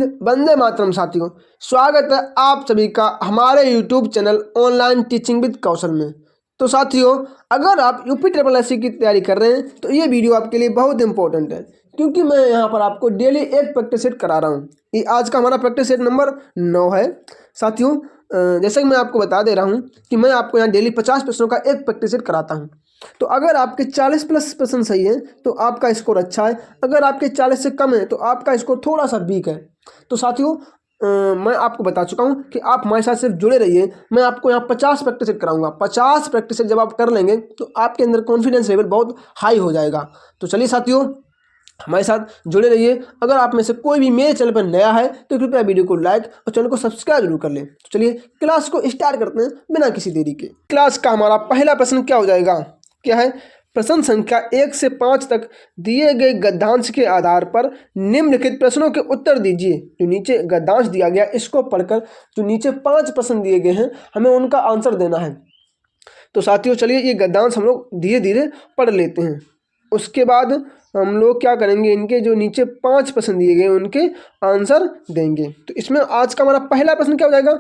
हिंद, वंदे मातरम। साथियों, स्वागत है आप सभी का हमारे YouTube channel online teaching with Kaushal में। तो साथियों, अगर आप UPSSC की तैयारी कर रहे हैं तो ये वीडियो आपके लिए बहुत इंपॉर्टेंट है, क्योंकि मैं यहाँ पर आपको डेली एक प्रैक्टिस सेट करा रहा हूँ। ये आज का हमारा प्रैक्टिस सेट नंबर 9 है। साथियों, जैसे कि मैं आपको बता दे रहा हूँ कि मैं आपको यहाँ डेली 50 प्रश्नों का एक प्रैक्टिस सेट कराता हूँ। तो अगर आपके 40+ प्रश्न सही है तो आपका स्कोर अच्छा है, अगर आपके 40 से कम है तो आपका स्कोर थोड़ा सा वीक है। तो साथियों, मैं आपको बता चुका हूँ कि आप हमारे साथ सिर्फ जुड़े रहिए। मैं आपको यहाँ 50 प्रैक्टिस सेट कराऊंगा। 50 प्रैक्टिस सेट जब आप कर लेंगे तो आपके अंदर कॉन्फिडेंस लेवल बहुत हाई हो जाएगा। तो चलिए साथियों, हमारे साथ जुड़े रहिए। अगर आप में से कोई भी मेरे चैनल पर नया है तो कृपया वीडियो को लाइक और चैनल को सब्सक्राइब जरूर कर लें। तो चलिए क्लास को स्टार्ट करते हैं बिना किसी देरी के। क्लास का हमारा पहला प्रश्न क्या हो जाएगा, क्या है? प्रश्न संख्या 1 से 5 तक दिए गए गद्यांश के आधार पर निम्नलिखित प्रश्नों के उत्तर दीजिए। जो नीचे गद्यांश दिया गया इसको पढ़कर जो नीचे 5 प्रश्न दिए गए हैं हमें उनका आंसर देना है। तो साथियों चलिए ये गद्यांश हम लोग धीरे धीरे पढ़ लेते हैं। उसके बाद हम लोग क्या करेंगे, इनके जो नीचे 5 प्रश्न दिए गए उनके आंसर देंगे। तो इसमें आज का हमारा पहला प्रश्न क्या हो जाएगा?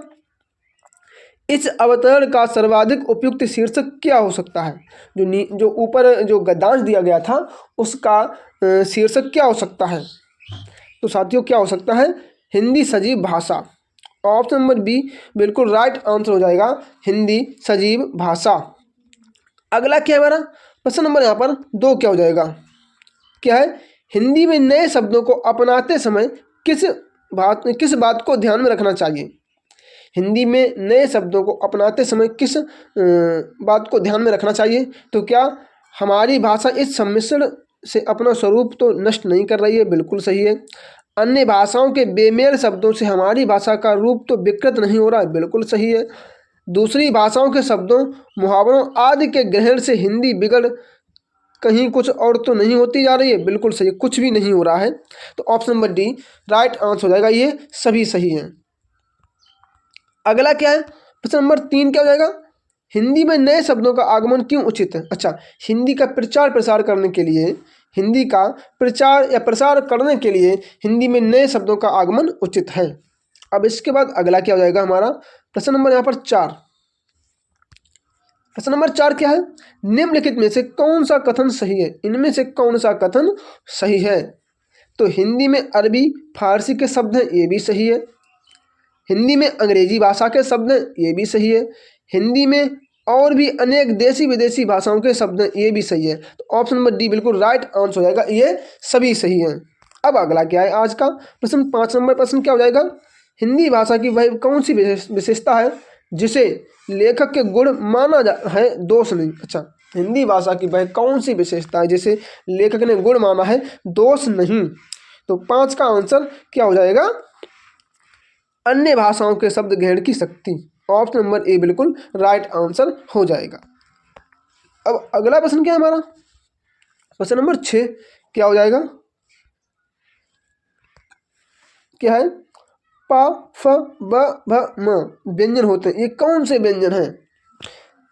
इस अवतरण का सर्वाधिक उपयुक्त शीर्षक क्या हो सकता है? जो ऊपर जो गद्यांश दिया गया था उसका शीर्षक क्या हो सकता है? तो साथियों क्या हो सकता है? हिंदी सजीव भाषा। ऑप्शन नंबर बी बिल्कुल राइट आंसर हो जाएगा, हिंदी सजीव भाषा। अगला क्या है हमारा प्रश्न नंबर यहाँ पर 2 क्या हो जाएगा, क्या है? हिंदी में नए शब्दों को अपनाते समय किस बात को ध्यान में रखना चाहिए? हिंदी में नए शब्दों को अपनाते समय किस बात को ध्यान में रखना चाहिए? तो क्या हमारी भाषा इस सम्मिश्रण से अपना स्वरूप तो नष्ट नहीं कर रही है? बिल्कुल सही है। अन्य भाषाओं के बेमेल शब्दों से हमारी भाषा का रूप तो विकृत नहीं हो रहा है? बिल्कुल सही है। दूसरी भाषाओं के शब्दों, मुहावरों आदि के ग्रहण से हिंदी बिगड़ कहीं कुछ और तो नहीं होती जा रही है? बिल्कुल सही, कुछ भी नहीं हो रहा है। तो option number D right answer हो जाएगा, ये सभी सही हैं। अगला क्या है प्रश्न नंबर 3 क्या हो जाएगा? हिंदी में नए शब्दों का आगमन क्यों उचित है? अच्छा, हिंदी का प्रचार प्रसार करने के लिए, हिंदी का प्रचार या प्रसार करने के लिए हिंदी में नए शब्दों का आगमन उचित है। अब इसके बाद अगला क्या हो जाएगा हमारा प्रश्न नंबर यहाँ पर 4। प्रश्न नंबर 4 क्या है? निम्नलिखित में से कौन सा कथन सही है? इनमें से कौन सा कथन सही है? तो हिंदी में अरबी फारसी के शब्द हैं, ये भी सही है। हिंदी में अंग्रेजी भाषा के शब्द हैं, ये भी सही है। हिंदी में और भी अनेक देशी विदेशी भाषाओं के शब्द हैं, ये भी सही है। तो ऑप्शन नंबर डी बिल्कुल राइट आंसर हो जाएगा, ये सभी सही हैं। अब अगला क्या है आज का प्रश्न 5 नंबर प्रश्न क्या हो जाएगा? हिंदी भाषा की वह कौन सी विशेषता है जिसे लेखक के गुण माना है, दोष नहीं? अच्छा, हिंदी भाषा की वह कौन सी विशेषता है जिसे लेखक ने गुण माना है, दोष नहीं? तो 5 का आंसर क्या हो जाएगा? अन्य भाषाओं के शब्द ग्रहण की शक्ति। ऑप्शन नंबर ए बिल्कुल राइट आंसर हो जाएगा। अब अगला प्रश्न क्या है हमारा प्रश्न नंबर 6 क्या हो जाएगा? क्या है? प फ ब भ म व्यंजन होते हैं, ये कौन से व्यंजन हैं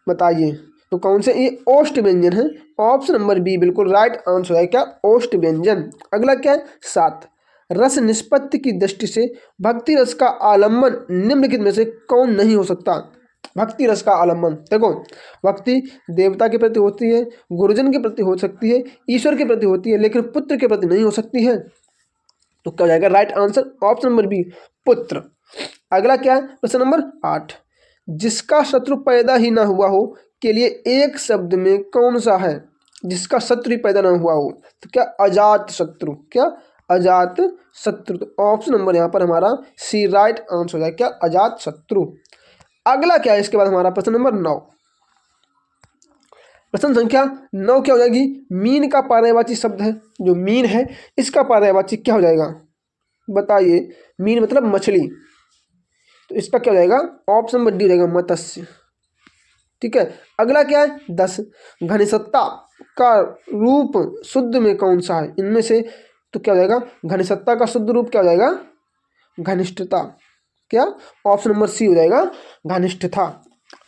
बताइए? तो कौन से? ये ओष्ठ व्यंजन है। ऑप्शन नंबर बी बिल्कुल राइट आंसर है, क्या? ओष्ठ व्यंजन। अगला क्या है 7, रस निष्पत्ति की दृष्टि से भक्ति रस का आलम्बन निम्नलिखित में से कौन नहीं हो सकता? भक्ति रस का आलम्बन, देखो भक्ति देवता के प्रति होती है, गुरुजन के प्रति हो सकती है, ईश्वर के प्रति होती है, लेकिन पुत्र के प्रति नहीं हो सकती है। तो क्या हो जाएगा right answer? Option number B पुत्र। अगला क्या है प्रश्न नंबर 8, जिसका शत्रु पैदा ही ना हुआ हो के लिए एक शब्द में कौन सा है? जिसका शत्रु ही पैदा ना हुआ हो, तो क्या? अजात शत्रु। क्या? अजात शत्रु। तो ऑप्शन नंबर यहाँ पर हमारा सी राइट आंसर हो जाएगा, क्या? अजात शत्रु। अगला क्या है इसके बाद हमारा प्रश्न नंबर 9। प्रश्न संख्या 9 क्या हो जाएगी? मीन का पर्यायवाची शब्द है, जो मीन है इसका पर्यायवाची क्या हो जाएगा बताइए? मीन मतलब मछली, तो इसका क्या हो जाएगा? ऑप्शन नंबर डी हो जाएगा, मत्स्य। ठीक है। अगला क्या है 10, घनिष्ठता का रूप शुद्ध में कौन सा है? इनमें से तो क्या हो जाएगा? घनिष्ठता का शुद्ध रूप क्या हो जाएगा? घनिष्ठता। क्या? ऑप्शन नंबर सी हो जाएगा, घनिष्ठता।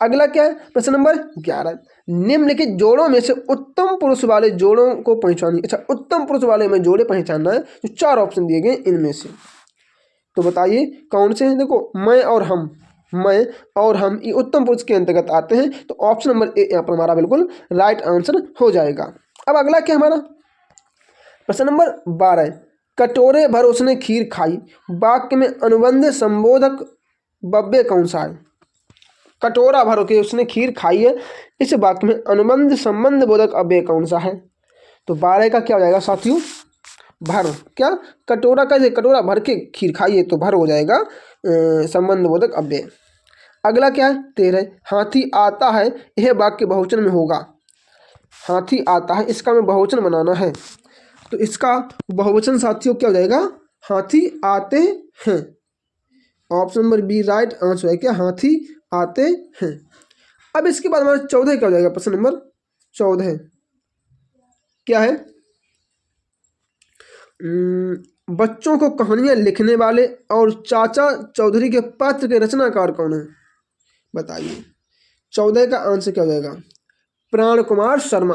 अगला क्या है प्रश्न नंबर 11, निम्नलिखित जोड़ों में से उत्तम पुरुष वाले जोड़ों को पहचानिए। अच्छा, उत्तम पुरुष वाले में जोड़े पहचानना है। जो 4 ऑप्शन दिए गए इनमें से तो बताइए कौन से हैं। देखो मैं और हम ये उत्तम पुरुष के अंतर्गत आते हैं, तो ऑप्शन नंबर ए यहाँ पर हमारा बिल्कुल राइट आंसर हो जाएगा। अब अगला क्या हमारा प्रश्न नंबर 12, कटोरे भर उसने खीर खाई, वाक्य में अनुबंध संबोधक बब्बे कौन सा है। कटोरा भर के उसने खीर खाई है, इस वाक्य में अनुबंध संबंध बोधक अव्यय कौन सा है। तो 12 का क्या हो जाएगा साथियों, भर। क्या कटोरा का कटोरा भर के खीर खाई है तो भर हो जाएगा संबंध बोधक अव्यय। अगला क्या है 13, हाथी आता है, यह वाक्य बहुवचन में होगा। हाथी आता है, इसका में बहुवचन बनाना है, तो इसका बहुवचन साथियों क्या हो जाएगा, हाथी आते हैं। Option number B right answer है क्या, हाथी आते हैं। अब इसके बाद हमारा 14 क्या हो जाएगा, प्रश्न नंबर 14 क्या है, बच्चों को कहानियां लिखने वाले और चाचा चौधरी के पात्र के रचनाकार कौन है। बताइए 14 का आंसर क्या हो जाएगा, प्राण Kumar Sharma.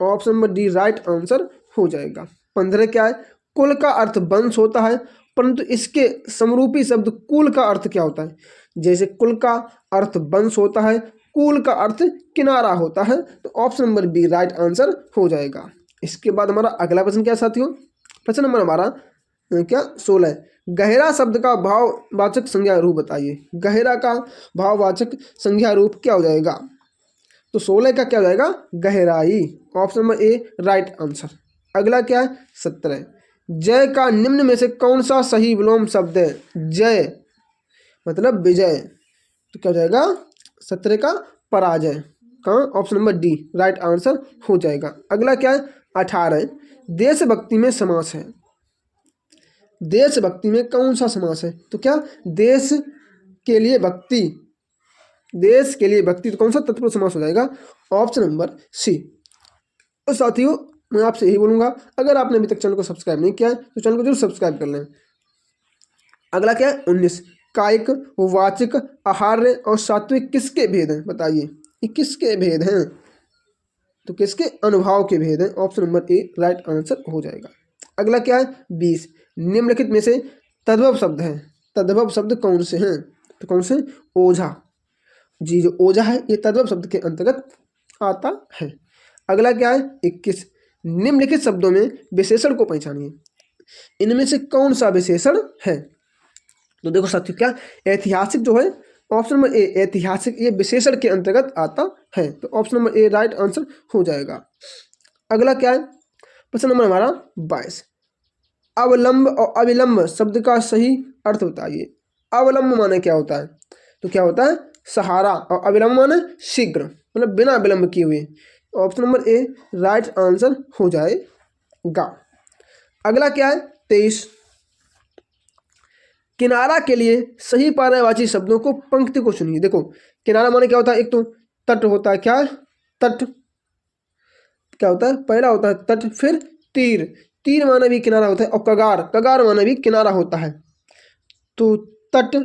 Option number D right answer हो जाएगा। 15 क्या है, कुल का अर्थ वंश होता है, परंतु इसके समरूपी शब्द कुल का अर्थ क्या होता है। जैसे कुल का अर्थ वंश होता है, कुल का अर्थ किनारा होता है, तो option number B right answer हो जाएगा। इसके बाद हमारा अगला प्रश्न क्या साथियों, प्रश्न नंबर हमारा क्या 16, गहरा शब्द का भाववाचक संज्ञा रूप बताइए। गहरा का भाववाचक संज्ञा रूप क्या हो जाएगा, तो 16 का क्या हो जाएगा, गहराई। Option number A right answer. अगला क्या है 17, जय का निम्न में से कौन सा सही विलोम शब्द है। जय मतलब विजय, तो क्या हो जाएगा 17 का पराजय। कहाँ, option number D right answer हो जाएगा। अगला क्या है 18, देशभक्ति में समास है। देशभक्ति में कौन सा समास है, तो क्या देश के लिए भक्ति, देश के लिए भक्ति, तो कौन सा तत्पुरुष समास हो जाएगा, ऑप्शन नंबर सी। तो साथियों मैं आपसे यही बोलूँगा, अगर आपने अभी तक चैनल को सब्सक्राइब नहीं किया है तो चैनल को जरूर सब्सक्राइब कर लें। अगला क्या है 19, कायिक, वाचिक, आहार्य और सात्विक किसके भेद हैं। बताइए ये किसके भेद हैं, तो किसके अनुभाव के भेद हैं। Option number A right answer हो जाएगा। अगला क्या है 20, निम्नलिखित में से तद्भव शब्द है। तद्भव शब्द कौन से हैं, तो कौन से, ओझा जी, जो ओझा है ये तद्भव शब्द के अंतर्गत आता है। अगला क्या है 21, निम्नलिखित शब्दों में विशेषण को पहचानिए। इनमें से कौन सा विशेषण है, तो देखो साथियों क्या ऐतिहासिक जो है, ऑप्शन नंबर ए ऐतिहासिक ये विशेषण के अंतर्गत आता है, तो option number A right answer हो जाएगा। अगला क्या है प्रश्न नंबर हमारा 22, अवलंब और अविलंब शब्द का सही अर्थ बताइए। अवलंब माने क्या होता है, तो क्या होता है सहारा, और अविलंब माने शीघ्र, मतलब बिना विलंब किए हुए। Option number A right answer हो जाएगा। अगला क्या है 23, किनारा के लिए सही पर्यायवाची शब्दों को पंक्ति को चुनिए। देखो किनारा माने क्या होता है, एक तो तट होता है, क्या है तट, क्या होता है पहला होता है तट, फिर तीर, तीर माने भी किनारा होता है, और कगार, कगार माने भी किनारा होता है। तो तट,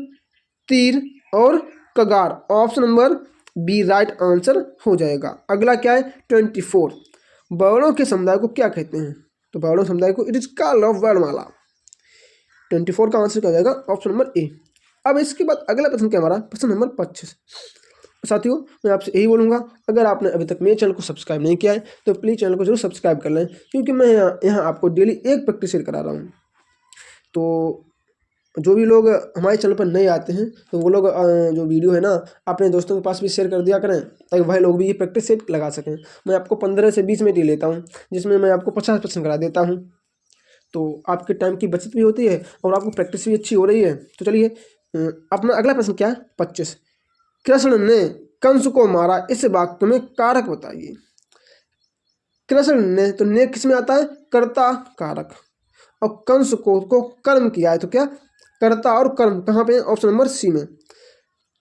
तीर और कगार, option number B right answer हो जाएगा। अगला क्या है 24, वर्णों के समुदाय को क्या कहते हैं, तो वर्णों समुदाय को इट इज कॉल्ड ऑफ वर्णमाला। 24 का आंसर क्या हो जाएगा, ऑप्शन नंबर ए। अब इसके बाद अगला प्रश्न क्या हमारा प्रश्न नंबर 25। साथियों मैं आपसे यही बोलूँगा, अगर आपने अभी तक मेरे चैनल को सब्सक्राइब नहीं किया है तो प्लीज़ चैनल को जरूर सब्सक्राइब कर लें, क्योंकि मैं यहाँ आपको डेली एक प्रैक्टिस शेयर करा रहा हूँ। तो जो भी लोग हमारे चैनल पर नए आते हैं तो वो लोग जो वीडियो है ना अपने दोस्तों के पास भी शेयर कर दिया करें, ताकि वह लोग भी ये प्रैक्टिस सेट लगा सकें। मैं आपको 15 से 20 मिनट ही लेता हूँ, जिसमें मैं आपको 50% करा देता हूँ, तो आपके टाइम की बचत भी होती है और आपको प्रैक्टिस भी अच्छी हो रही है। तो चलिए अपना अगला प्रश्न क्या है 25, कृष्ण ने कंस को मारा, इस वाक्य में कारक बताइए। कृष्ण ने, तो ने किस में आता है, कर्ता कारक, और कंस को कर्म किया है, तो क्या कर्ता और कर्म कहाँ पे, ऑप्शन नंबर सी में।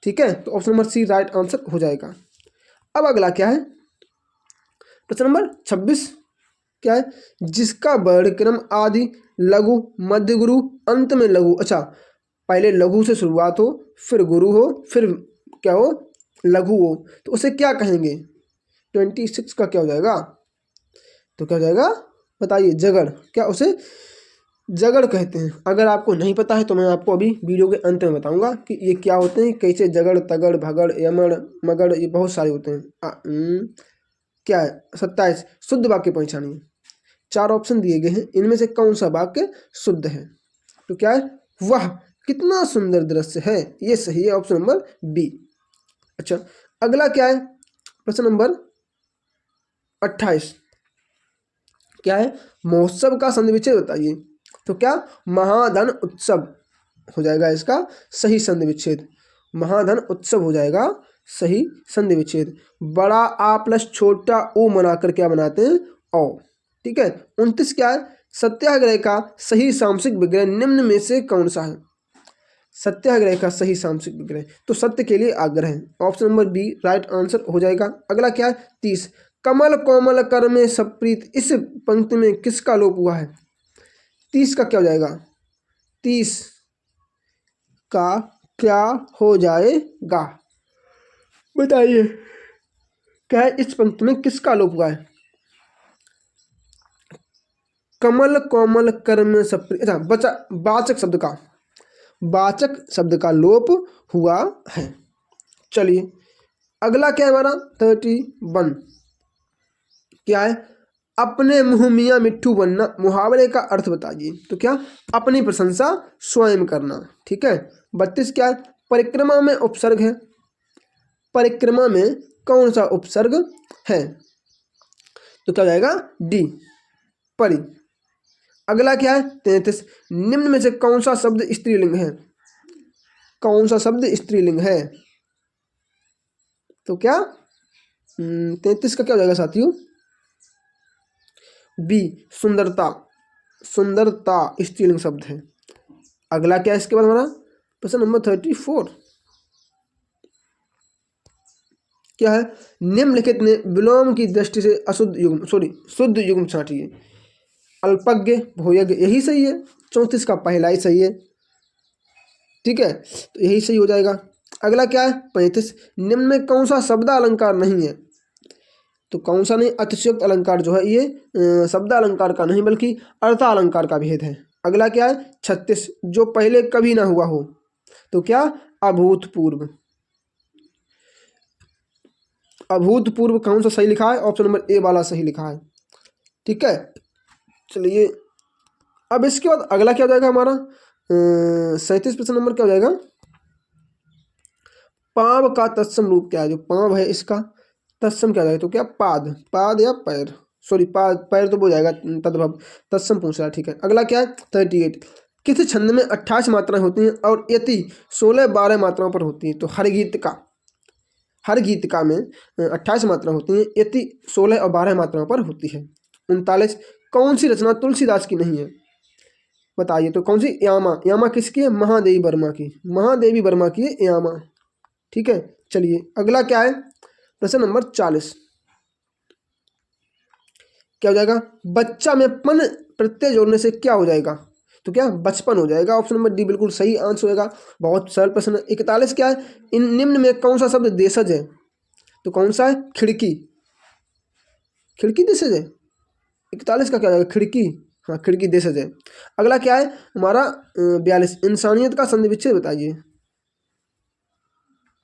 ठीक है, तो option number C right answer हो जाएगा। अब अगला क्या है प्रश्न नंबर 26, क्या है, जिसका वर्णक्रम आदि लघु मध्य गुरु अंत में लघु, अच्छा पहले लघु से शुरुआत हो, फिर गुरु हो, फिर क्या हो लघु हो, तो उसे क्या कहेंगे। 26 का क्या हो जाएगा, तो क्या हो जाएगा बताइए, जगड़, क्या उसे जगड़ कहते हैं। अगर आपको नहीं पता है तो मैं आपको अभी वीडियो के अंत में बताऊंगा कि ये क्या होते हैं, कैसे जगड़, तगड़, भगड़, यमड़, मगड़, ये बहुत सारे होते हैं। क्या है 27 शुद्ध वाक्य पहचानिए। 4 ऑप्शन दिए गए हैं, इनमें से कौन सा वाक्य शुद्ध है? तो क्या है, वाह कितना सुंदर दृश्य है, ये सही है, ऑप्शन नंबर बी। अच्छा, अगला क्या है, प्रश्न नंबर 28 क्या है, महोत्सव का संधि विच्छेद बताइए। तो क्या, महाधन उत्सव हो जाएगा इसका सही संधि विच्छेद, महाधन उत्सव हो जाएगा सही संधि विच्छेद। बड़ा आ प्लस छोटा ऊ बनाकर क्या बनाते हैं, औ। ठीक है, 29 क्या है, सत्याग्रह का सही सामसिक विग्रह निम्न में से कौन सा है? सत्याग्रह का सही सामसिक विग्रह, तो सत्य के लिए आग्रह है, option number B right answer हो जाएगा। अगला क्या है, 30 कमल कोमल कर में सप्रीत, इस पंक्ति में किसका लोप हुआ है? 30 का क्या हो जाएगा, 30 का क्या हो जाएगा बताइए, क्या है, इस पंक्ति में किसका लोप हुआ है? कमल कोमल कर में सप्रीत, अच्छा बचा वाचक शब्द का लोप हुआ है। चलिए अगला क्या है हमारा 31 क्या है, अपने मुँह मियाँ मिट्ठू बनना, मुहावरे का अर्थ बताइए। तो क्या, अपनी प्रशंसा स्वयं करना। ठीक है, 32 क्या है, परिक्रमा में उपसर्ग है, परिक्रमा में कौन सा उपसर्ग है? तो क्या हो जाएगा, डी परि। अगला क्या है 33 निम्न में से कौन सा शब्द स्त्रीलिंग है? कौन सा शब्द स्त्रीलिंग है? तो क्या 33 का क्या हो जाएगा साथियों, बी सुंदरता, सुंदरता स्त्रीलिंग शब्द है। अगला क्या है इसके बाद हमारा प्रश्न नंबर 34 क्या है, निम्नलिखित में विलोम की दृष्टि से अशुद्ध युग्म शुद्ध युग्म छांटिए। अल्पज्ञ भोयज्ञ यही सही है, 34 का पहला ही सही है। ठीक है, तो यही सही हो जाएगा। अगला क्या है 35 निम्न में कौन सा शब्द अलंकार नहीं है? तो कौन सा नहीं, अतिशयोक्त अलंकार जो है ये शब्द अलंकार का नहीं बल्कि अर्थालंकार का भेद है। अगला क्या है 36 जो पहले कभी ना हुआ हो। तो क्या, अभूतपूर्व, अभूतपूर्व कौन सा सही लिखा है, ऑप्शन नंबर ए वाला सही लिखा है। ठीक है, चलिए अब इसके बाद अगला क्या हो जाएगा हमारा 37 प्रश्न नंबर क्या हो जाएगा, पाव का तत्सम रूप क्या है? जो पाव है इसका तत्सम क्या हो जाएगा? तो क्या पाद, पाद या पैर, पैर तो हो जाएगा तद्भव, तत्सम पूछ रहा है। ठीक है, अगला क्या है 38 किस छंद में 28 मात्राएं होती हैं और यति 16-12 मात्राओं पर होती हैं? तो हर गीतिका में 28 मात्राएं होती हैं, यति 16 और 12 मात्राओं पर होती है। 39 कौन सी रचना तुलसीदास की नहीं है? बताइए, तो कौन सी, यामा, यामा किसकी है? महादेवी वर्मा की, महादेवी वर्मा की है यामा। ठीक है, चलिए अगला क्या है प्रश्न नंबर 40 क्या हो जाएगा, बच्चा में पन प्रत्यय जोड़ने से क्या हो जाएगा? तो क्या, बचपन हो जाएगा, ऑप्शन नंबर डी बिल्कुल सही आंसर होगा। बहुत सरल प्रश्न है। 41 क्या है, इन निम्न में कौन सा शब्द देशज है? तो कौन सा है, खिड़की, खिड़की देशज है। 41 का क्या हो जाएगा, खिड़की, हाँ खिड़की देशज है। अगला क्या है हमारा 42 इंसानियत का संधि विच्छेद बताइए।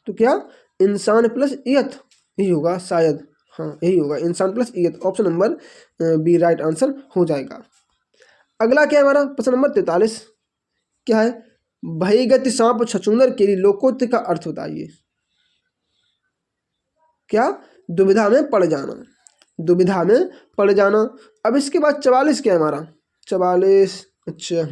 तो क्या, इंसान प्लस ईयत, यही होगा शायद, हाँ यही होगा, इंसान प्लस ईयत, option number B right answer हो जाएगा। अगला क्या है हमारा प्रश्न नंबर 43 क्या है, भयगति सांप छछूंदर के लिए लोकोक्त का अर्थ बताइए। क्या, दुविधा में पड़ जाना, दुविधा में पड़ जाना। अब इसके बाद 44 क्या है हमारा 44, अच्छा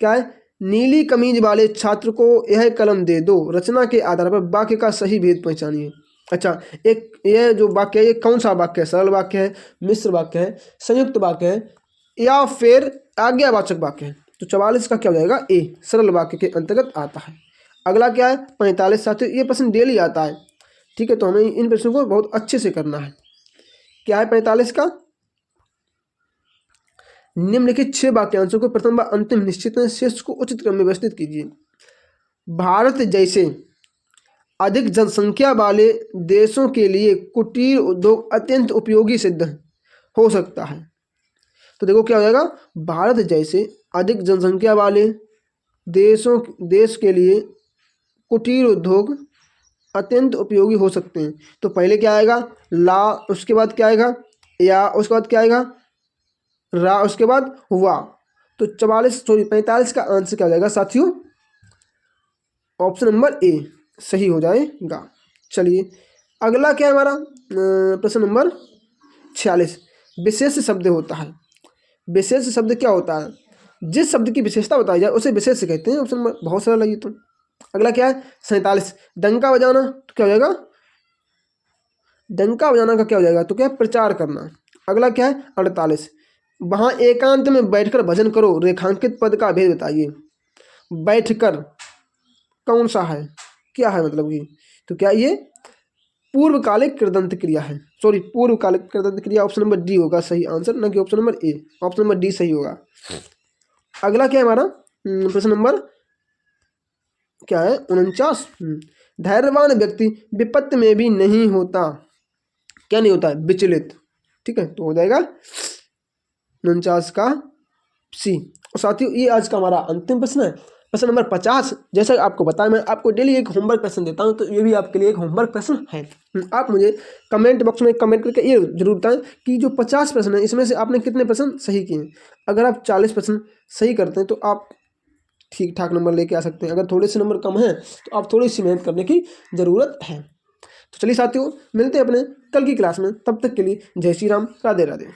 क्या है, नीली कमीज वाले छात्र को यह कलम दे दो, रचना के आधार पर वाक्य का सही भेद पहचानिए। अच्छा, एक यह जो वाक्य है ये कौन सा वाक्य है, सरल वाक्य है, मिश्र वाक्य है, संयुक्त वाक्य है या फिर आज्ञावाचक वाक्य है? तो 44 का क्या हो जाएगा, ए सरल वाक्य के अंतर्गत आता है। अगला क्या है 45 साथियों, ये प्रश्न डेली आता है। ठीक है, तो हमें इन प्रश्नों को बहुत अच्छे से करना है। क्या है 45 का, निम्नलिखित 6 वाक्यांशों को प्रथम व अंतिम निश्चित में शेष को उचित क्रम में व्यवस्थित कीजिए। भारत जैसे अधिक जनसंख्या वाले देशों के लिए कुटीर उद्योग अत्यंत उपयोगी सिद्ध हो सकता है। तो देखो क्या हो जाएगा, भारत जैसे अधिक जनसंख्या वाले देश के लिए कुटीर उद्योग अत्यंत उपयोगी हो सकते हैं। तो पहले क्या आएगा, ला, उसके बाद क्या आएगा, या, उसके बाद क्या आएगा, रा, उसके बाद हुआ। तो 45 का आंसर क्या हो जाएगा साथियों, ऑप्शन नंबर ए सही हो जाएगा। चलिए अगला क्या है हमारा, प्रश्न नंबर 46। विशेष शब्द होता है। विशेष शब्द क्या होता है, जिस शब्द की विशेषता बताई जाए उसे विशेष कहते हैं। ऑप्शन नंबर बहुत सारा लगी। तो अगला क्या है 47, डंका बजाना। तो क्या हो जाएगा, डंका बजाना का क्या हो जाएगा, तो क्या है, प्रचार करना। अगला क्या है 48, वहाँ एकांत में बैठकर भजन करो, रेखांकित पद का भेद बताइए। बैठकर कौन सा है, क्या है मतलब कि, तो क्या ये पूर्वकालिक कृदंत क्रिया है, सॉरी पूर्वकालिक कृदंत क्रिया। ऑप्शन नंबर डी होगा सही आंसर, ना कि option number A, option number D सही होगा। अगला क्या है हमारा प्रश्न नंबर क्या है 49, धैर्यवान व्यक्ति विपत्ति में भी नहीं होता, क्या नहीं होता है, विचलित। ठीक है, तो हो जाएगा 49 का सी। और साथियों ये आज का हमारा अंतिम प्रश्न है, प्रश्न नंबर 50। जैसा आपको बताया, मैं आपको डेली एक होमवर्क प्रश्न देता हूं, तो ये भी आपके लिए एक होमवर्क प्रश्न है। आप मुझे कमेंट बॉक्स में कमेंट करके ये जरूर बताएं कि जो 50 प्रश्न है इसमें से आपने कितने प्रश्न सही किए हैं। अगर आप 40 प्रश्न सही करते हैं तो आप ठीक ठाक नंबर लेके आ सकते हैं। अगर थोड़े से नंबर कम हैं तो आप थोड़ी सी मेहनत करने की ज़रूरत है। तो चलिए साथियों, मिलते हैं अपने कल की क्लास में, तब तक के लिए जय श्री राम, राधे राधे।